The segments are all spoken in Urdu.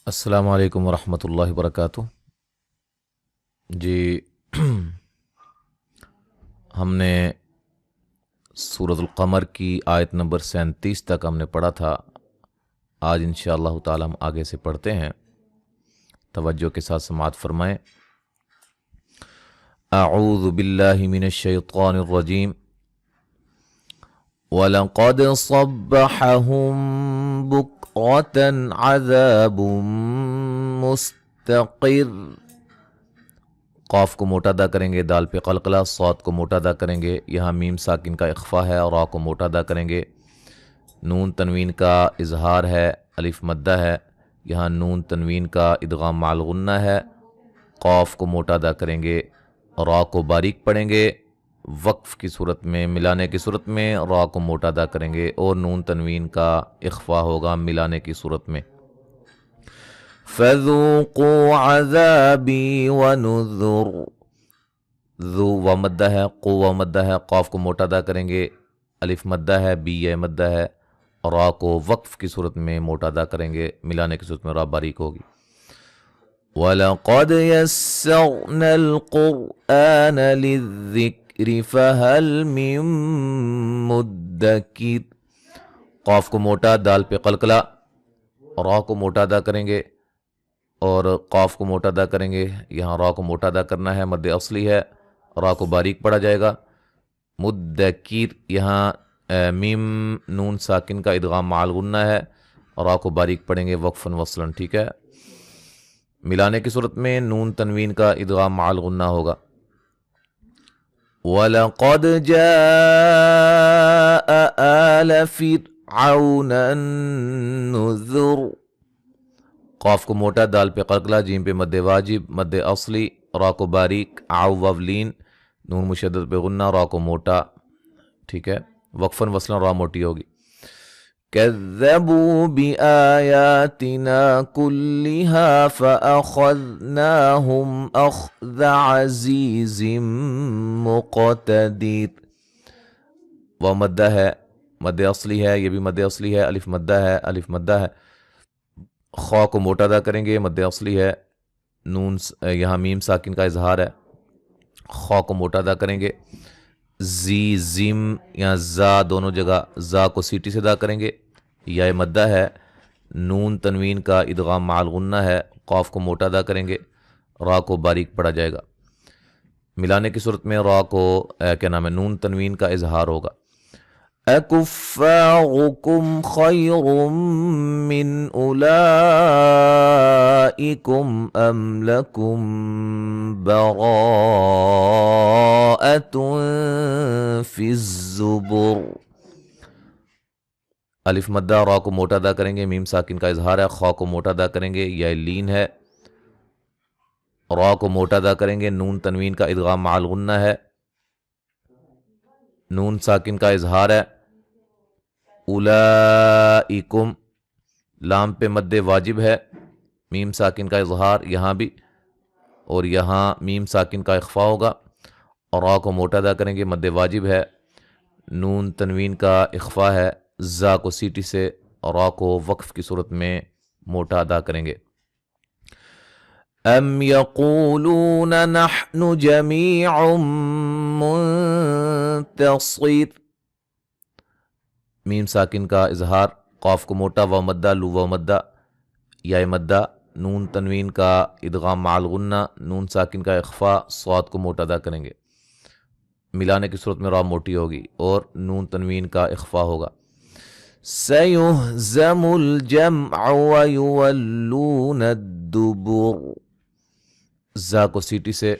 السلام علیکم ورحمۃ اللہ وبرکاتہ۔ جی ہم نے سورۃ القمر کی آیت نمبر 37 تک ہم نے پڑھا تھا۔ آج انشاءاللہ تعالی ہم آگے سے پڑھتے ہیں، توجہ کے ساتھ سماعت فرمائیں۔ اعوذ باللہ من الشیطان الرجیم۔ وَلَقَدْ صَبَّحَهُم بُكْرَةً عَذَابٌ مُسْتَقِرٌ۔ قاف کو موٹا ادا کریں گے، دال پہ قلقلہ، صاد کو موٹا ادا کریں گے، یہاں میم ساکن کا اخفا ہے، اور را کو موٹا ادا کریں گے۔ نون تنوین کا اظہار ہے، الف مدہ ہے، یہاں نون تنوین کا ادغام مع الغنہ ہے۔ قاف کو موٹا ادا کریں گے، را کو باریک پڑھیں گے، وقف کی صورت میں، ملانے کی صورت میں را کو موٹا ادا کریں گے، اور نون تنوین کا اخفا ہوگا ملانے کی صورت میں۔ فَذُوقُوا عَذَابِي وَنُذُرْ۔ ذو و مدہ ہے، قو و مدہ ہے، قاف کو موٹا ادا کریں گے، الف مدہ ہے، بی یہ مدہ ہے، را کو وقف کی صورت میں موٹا ادا کریں گے، ملانے کی صورت میں را باریک ہوگی۔ وَلَقَدْ يَسَّرْنَا الْقُرْآنَ لِلذِّكْرِ فَهَلْ مِن مُدَّكِرٍ۔ قاف کو موٹا، دال پہ قلقلہ، را کو موٹا ادا کریں گے اور قاف کو موٹا ادا کریں گے، یہاں را کو موٹا ادا کرنا ہے، مد اصلی ہے، را کو باریک پڑھا جائے گا۔ مدکر، یہاں میم نون ساکن کا ادغام مع الغنہ ہے، را کو باریک پڑھیں گے وقفاً وصلاً، ٹھیک ہے۔ ملانے کی صورت میں نون تنوین کا ادغام مع الغنہ ہوگا۔ وَلَقَدْ جَاءَ آلَ فِرْعَوْنَ النُّذُرُ۔ قاف کو موٹا، دال پہ قلقلہ، جیم پہ مد واجب، مد اصلی، را کو باریک، عو وولین، نون مشدد پہ غنہ، را کو موٹا، ٹھیک ہے، وقفاً وصلاً را موٹی ہوگی۔ كذبوا بآياتنا كلها فأخذناهم أخذ عزيز مقتدر۔ وہ مدہ ہے، مد اصلی ہے، یہ بھی مد اصلی ہے، الف مدہ ہے، الف مدہ ہے، خا کو موٹا ادا کریں گے، مد اصلی ہے، نون یہاں میم ساکن کا اظہار ہے، خا کو موٹا ادا کریں گے، زی زم یا زا دونوں جگہ زا کو سیٹی سے ادا کریں گے، یا مدہ ہے، نون تنوین کا ادغام مع الغنہ ہے، قاف کو موٹا ادا کریں گے، را کو باریک پڑھا جائے گا۔ ملانے کی صورت میں را کو کیا نام ہے، نون تنوین کا اظہار ہوگا۔ اکفارکم خیر من اولئکم ام لکم براءۃ فی الزبر۔ الف مدہ، را کو موٹا ادا کریں گے، میم ساکن کا اظہار ہے، خا کو موٹا ادا کریں گے، یا لین ہے، را کو موٹا ادا کریں گے، نون تنوین کا ادغام مع الغنہ ہے، نون ساکن کا اظہار ہے، اولئکم، لام پہ مد واجب ہے، میم ساکن کا اظہار یہاں بھی، اور یہاں میم ساکن کا اخفا ہوگا، اور را کو موٹا ادا کریں گے، مد واجب ہے، نون تنوین کا اخفا ہے، زا کو سیٹی سے، اور را کو وقف کی صورت میں موٹا ادا کریں گے۔ ام یقولون نحن جمیع منتصر۔ میم ساکن کا اظہار، قاف کو موٹا، و مدہ، لو و مدہ، یا مدہ، نون تنوین کا ادغام مع الغنہ، نون ساکن کا اخفا، صاد کو موٹا ادا کریں گے، ملانے کی صورت میں را موٹی ہوگی اور نون تنوین کا اخفا ہوگا۔ سَيُهْزَمُ الْجَمْعُ وَيُوَلُّونَ الدُّبُرَ۔ زا کو سیٹی سے،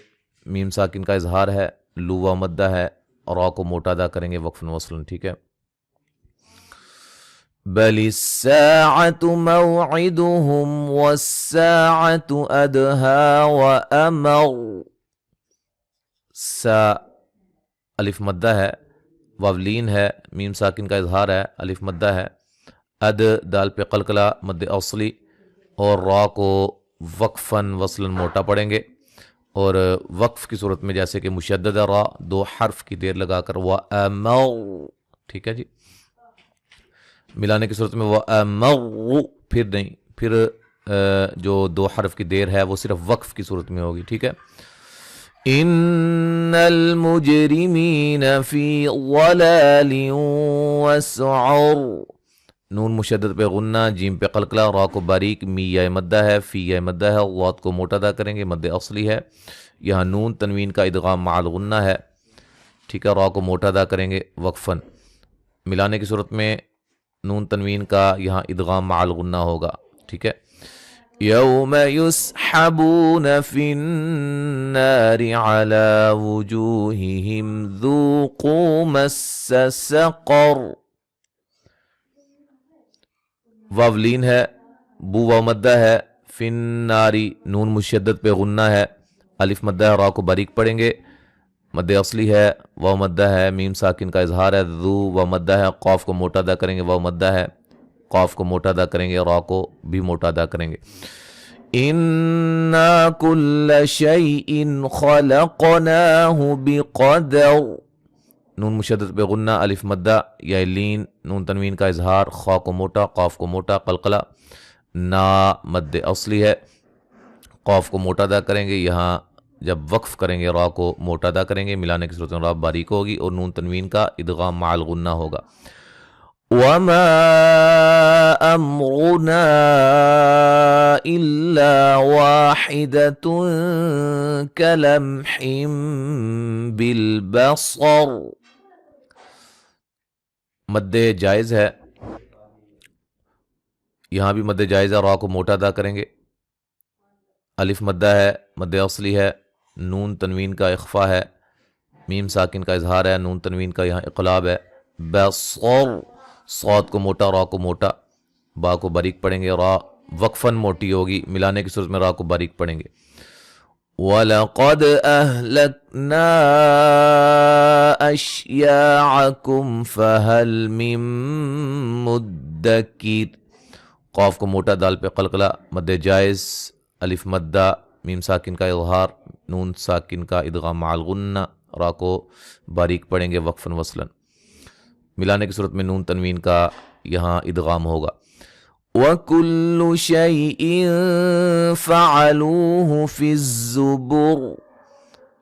میم ساکن کا اظہار ہے، لو و مدہ ہے، اور را کو موٹا ادا کریں گے وقفاً وصلاً، ٹھیک ہے۔ بل الساعة موعدهم والساعة أدهى وأمر۔ سا الف مدہ ہے، واولین ہے، میم ساکن کا اظہار ہے، الف مدہ ہے، اد دال پہ قلقلہ، مد اصلی، اور را کو وقفاً وصلاً موٹا پڑھیں گے، اور وقف کی صورت میں جیسے کہ مشدد را، دو حرف کی دیر لگا کر وَأَمَرُ، ٹھیک ہے جی۔ ملانے کی صورت میں وَأَمَرُ، پھر نہیں، پھر جو 2 حرف کی دیر ہے وہ صرف وقف کی صورت میں ہوگی، ٹھیک ہے. ان المجرمین فی ضلال وسعر، نون مشدد پہ غنہ، جیم پہ قلقلہ، را کو باریک، می یا مدہ ہے، فی یا مدہ ہے، غات کو موٹا ادا کریں گے، مد اصلی ہے. یہاں نون تنوین کا ادغام مع الغنہ ہے، ٹھیک ہے. را کو موٹا ادا کریں گے وقفاً. ملانے کی صورت میں نون تنوین کا یہاں ادغام مع الغنہ ہوگا، ٹھیک ہے. یوم یسحبون فی النار علی وجوہہم ذوقوا مس سقر، واولین ہے، بو و مدہ ہے، فی الناری نون مشدد پہ غنہ ہے، الف مدہ ہے، را کو باریک پڑھیں گے، مد اصلی ہے، واو مدہ ہے، میم ساکن کا اظہار ہے، ذو و مدہ ہے، قاف کو موٹا ادا کریں گے، واو مدہ ہے، قاف کو موٹا ادا کریں گے، را کو بھی موٹا ادا کریں گے. اِنَّا كُلَّ شَيْءٍ خَلَقْنَاهُ بِقَدَرٍ، نون مشدد پہ غنہ، الف مدہ، یا لین، نون تنوین کا اظہار، خا کو موٹا، قاف کو موٹا، قلقلہ، نا مد اصلی ہے، قاف کو موٹا ادا کریں گے. یہاں جب وقف کریں گے را کو موٹا ادا کریں گے. ملانے کی صورت میں را باریک ہوگی اور نون تنوین کا ادغام مع الغنہ ہوگا. وَمَا أَمْرُنَا إِلَّا وَاحِدَةٌ كَلَمْحٍ بِالْبَصَرِ، مد جائز ہے، یہاں بھی مد جائز ہے، را کو موٹا ادا کریں گے، الف مدہ ہے، مد اصلی ہے، نون تنوین کا اخفا ہے، میم ساکن کا اظہار ہے، نون تنوین کا یہاں اقلاب ہے. بصر، صاد کو موٹا، را کو موٹا، با کو باریک پڑھیں گے، را وقفاً موٹی ہوگی. ملانے کی صورت میں را کو باریک پڑھیں گے. وَلَقَدْ أَهْلَكْنَا أَشْيَاعَكُمْ فَهَلْ مِن مُدَّكِرٍ، قاف کو موٹا، دال پہ قلقلہ، مد جائز، الف مدہ، میم ساکن کا اظہار، نون ساکن کا ادغام مع الغنہ، را کو باریک پڑھیں گے وقفاً وصلاً. ملانے کی صورت میں نون تنوین کا یہاں ادغام ہوگا. وَكُلُّ شَيْءٍ فَعَلُوهُ فِي الزُّبُرِ،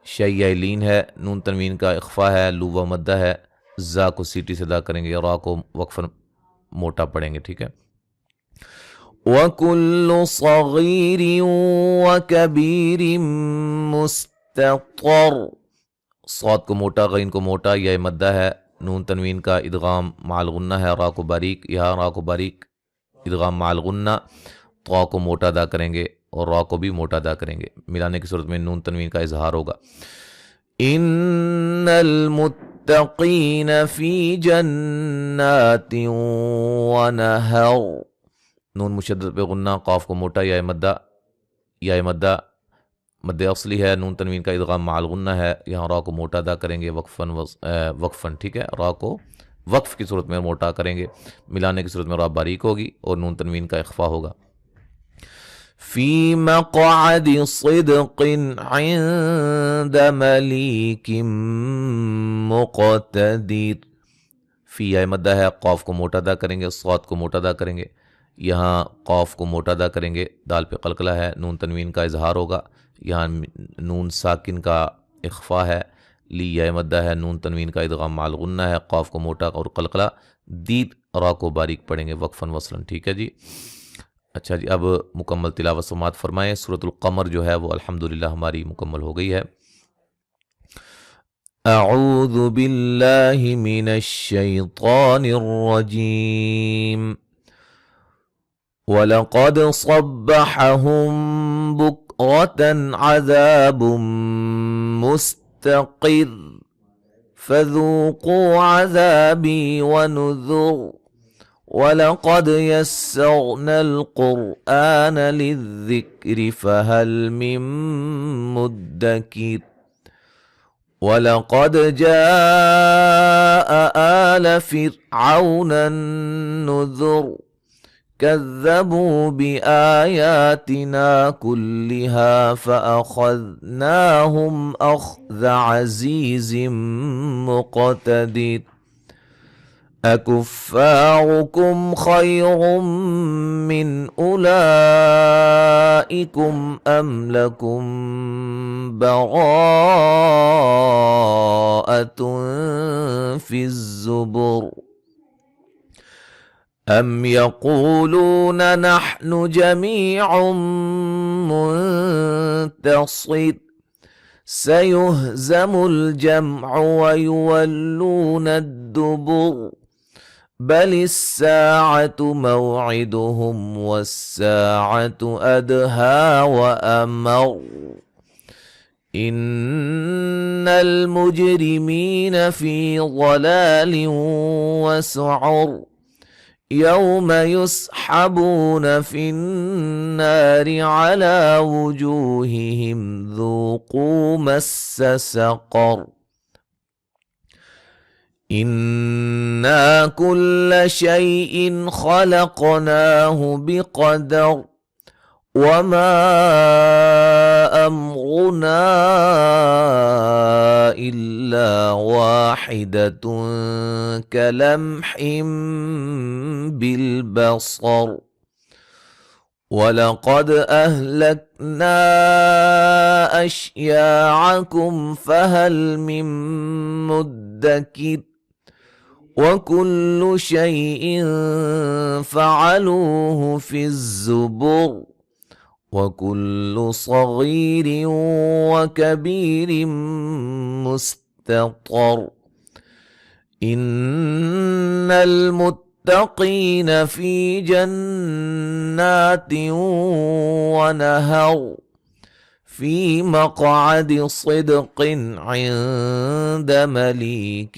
شیء لین ہے، نون تنوین کا اخفا ہے، لو و مدہ ہے، زا کو سیٹی سے ادا کریں گے، را کو وقفاً موٹا پڑھیں گے، ٹھیک ہے. وَكُلُّ صَغِيرٍ وَكَبِيرٍ مُسْتَطَرٍ، صاد کو موٹا، غین کو موٹا، یا مدہ ہے، نون تنوین کا ادغام مع الغنہ ہے، را کو باریک، یہاں را کو باریک ادغام مع الغنہ، طا کو موٹا ادا کریں گے اور را کو بھی موٹا ادا کریں گے. ملانے کی صورت میں نون تنوین کا اظہار ہوگا. ان المتقین فی جنات ونہر، نون مشدد پہ غنہ، قاف کو موٹا، یا مدہ، مد اصلی ہے، نون تنوین کا ادغام مع الغنہ ہے، یہاں را کو موٹا ادا کریں گے وقفاً، ٹھیک ہے. را کو وقف کی صورت میں موٹا کریں گے. ملانے کی صورت میں را باریک ہوگی اور نون تنوین کا اخفا ہوگا. فی مقعد صدق عند ملیک مقتدر، فی یا مدہ ہے، قاف کو موٹا ادا کریں گے، صاد کو موٹا ادا کریں گے، یہاں قاف کو موٹا ادا کریں گے، دال پہ قلقلہ ہے، نون تنوین کا اظہار ہوگا، یہاں نون ساکن کا اخفا ہے، لی یا مدہ ہے، نون تنوین کا ادغام مع الغنہ ہے، قاف کو موٹا اور قلقلہ، دید، را کو باریک پڑھیں گے وقفاً وصلاً، ٹھیک ہے جی. اچھا جی، اب مکمل تلاوت سماعت فرمائیں. سورۃ القمر جو ہے وہ الحمدللہ ہماری مکمل ہو گئی ہے. اعوذ باللہ من الشیطان الرجیم. وَلَقَدْ صَبَّحَهُم بُكْرَةً عَذَابٌ مُسْتَقِرٌّ فَذُوقُوا عَذَابِي وَنُذُرِ. وَلَقَدْ يَسَّرْنَا الْقُرْآنَ لِلذِّكْرِ فَهَلْ مِن مُدَّكِرٍ. وَلَقَدْ جَاءَ آلَ فِرْعَوْنَ النُّذُرُ كَذَّبُوا بِآيَاتِنَا كُلِّهَا فَأَخَذْنَاهُمْ أَخْذَ عَزِيزٍ مُقْتَدِرٍ. أكفاركم خير من أولئكم أم لكم براءة في الزبر أم يقولون نحن جميع منتصر سيهزم الجمع ويولون الدبر بل الساعة موعدهم والساعة أدهى وأمر إن المجرمين في ضلال وسعر يوم يسحبون في النار على وجوههم ذوقوا مس سقر إنا كل شيء خلقناه بقدر وما أمرنا إلا واحدة كلمح بالبصر ولقد أهلكنا أشياعكم فهل من مدكر وكل شيء فعلوه في الزبر وكل صغير وكبير مستطر إن المتقين في جنات ونهر في مقعد صدق عند مليك